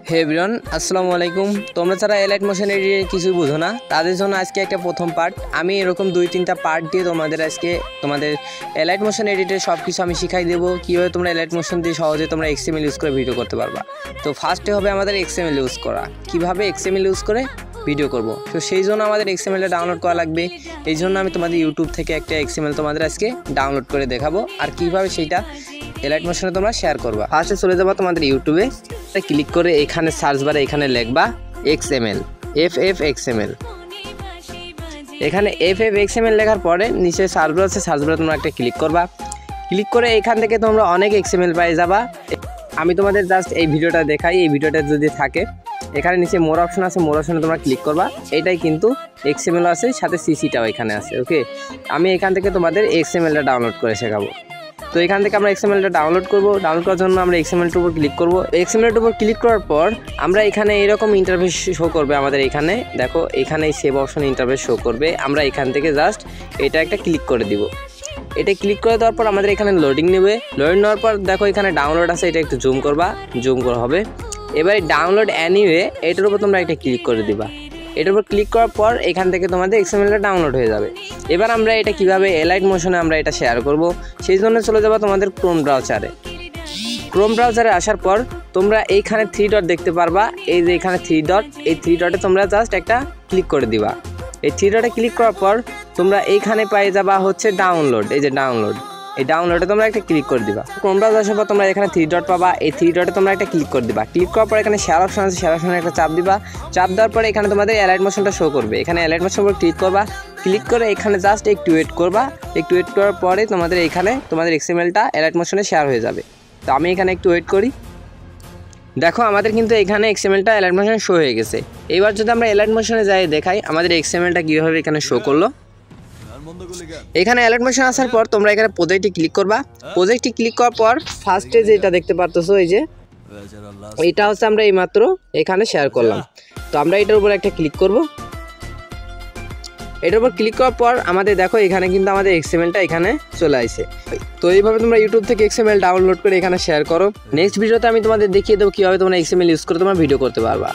হে everyone, আসসালামু আলাইকুম। তোমরা যারা এলাইট মোশন এডিটর কিছু বুঝো না তাদের জন্য আজকে একটা প্রথম পার্ট। আমি এরকম 2-3টা পার্ট দিয়ে তোমাদের এলাইট মোশন এডিটর সব কিছু আমি শিখাই দেবো, কীভাবে তোমরা এলাইট মোশন দিয়ে সহজে তোমরা এক্সএমএল ইউজ করে ভিডিও করতে পারবা। তো ফার্স্টে হবে আমাদের এক্সএমএল ইউজ করা, কীভাবে এক্সএমএল ইউজ করে ভিডিও করব। তো সেই জন্য আমাদের এক্সএমএলটা ডাউনলোড করা লাগবে। এই জন্য আমি তোমাদের ইউটিউব থেকে একটা এক্সএমএল তোমাদের আজকে ডাউনলোড করে দেখাবো, আর কীভাবে সেইটা এলাইট মোশনে তোমরা শেয়ার করবা। ফার্স্টে চলে যাবো তোমাদের ইউটিউবে, ক্লিক করে এখানে সার্চ বারে এখানে লিখবা XML, FFXML। এখানে FFXML লেখার পরে নিচে সার্চ বার আছে, সার্চ বারে তোমরা একটা ক্লিক করবা। ক্লিক করে এখান থেকে তোমরা অনেক XML পাই যাবা। আমি তোমাদের জাস্ট এই ভিডিওটা দেখাই, এই ভিডিওটা যদি থাকে এখানে নিচে মোর অপশন আছে, মোর অপশনে তোমরা ক্লিক করবা। এটাই কিন্তু XML আছে, সাথে CCটাও এখানে আছে। ওকে, আমি এখান থেকে তোমাদের XMLটা ডাউনলোড করে শেখাবো। তো এখান থেকে আমরা XMLটা ডাউনলোড করব। ডাউনলোড করার জন্য আমরা XMLটার উপর ক্লিক করব। XMLটার উপর ক্লিক করার পর আমরা এখানে এরকম ইন্টারফেস শো করবে আমাদের। এখানে দেখো, এখানে সেভ অপশন ইন্টারফেস শো করবে। আমরা এখান থেকে জাস্ট এটা একটা ক্লিক করে দিব। এটা ক্লিক করে দেওয়ার পর আমাদের এখানে লোডিং নেবে। লোডিং নেওয়ার পর দেখো এখানে ডাউনলোড আছে, এটা একটু জুম করবা, জুম করা হবে। এবারে ডাউনলোড অ্যানিওয়ে এটার উপর তোমরা একটা ক্লিক করে দিবা। এটার উপর ক্লিক করার পর এখান থেকে তোমাদের XMLটা ডাউনলোড হয়ে যাবে। এবার আমরা এটা কিভাবে এলাইট মোশনে আমরা এটা শেয়ার করব, সেই জন্য চলে যাবো তোমাদের ক্রোম ব্রাউজারে। ক্রোম ব্রাউজারে আসার পর তোমরা এইখানে 3 ডট দেখতে পারবা। এই যে এখানে 3 ডট, এই 3 ডটে তোমরা জাস্ট একটা ক্লিক করে দিবা। এই 3 ডটে ক্লিক করার পর তোমরা এইখানে পেয়ে যাবা হচ্ছে ডাউনলোড। এই যে ডাউনলোড, এই ডাউনলোডে তোমরা একটা ক্লিক করে দিবা। ক্রোম ব্রাউজার আসার পর তোমরা এখানে 3 ডট পাবা। এই 3 ডটে তোমরা একটা ক্লিক করে দিবা। ক্লিক করার পর এখানে শেয়ার অপশন আছে, শেয়ার অপশনে একটা চাপ দিবা। চাপ দেওয়ার পরে এখানে তোমাদের এলাইট মোশনটা শো করবে। এখানে এলাইট মোশন উপর ক্লিক করবা। ক্লিক করে এখানে জাস্ট একটু ওয়েট করবা। একটু ওয়েট করার পরে তোমাদের এখানে তোমাদের XMLটা এলাইট মোশনে শেয়ার হয়ে যাবে। তো আমি এখানে একটু ওয়েট করি। দেখো আমাদের কিন্তু এখানে XMLটা এলাইট মোশনে শো হয়ে গেছে। এবার যদি আমরা এলাইট মোশনে যাই দেখাই আমাদের XMLটা কীভাবে এখানে শো করলো। এখানে এলাইট মোশন আসার পর তোমরা এখানে প্রজেক্টে ক্লিক করবা। প্রজেক্টে ক্লিক করার পর ফার্স্টে যেটা দেখতে পারতেছো, এই যে এটা হচ্ছে আমরা এইমাত্র এখানে শেয়ার করলাম। তো আমরা এটার উপর একটা ক্লিক করব। এটার উপর ক্লিক করার পর আমাদের দেখো এখানে কিন্তু আমাদের XMLটা এখানে চলে আসে। তো এইভাবে তোমরা ইউটিউব থেকে XML ডাউনলোড করে এখানে শেয়ার করো। নেক্সট ভিডিওতে আমি তোমাদের দেখিয়ে দেবো কীভাবে তোমরা XML ইউজ করে তোমরা ভিডিও করতে পারবা।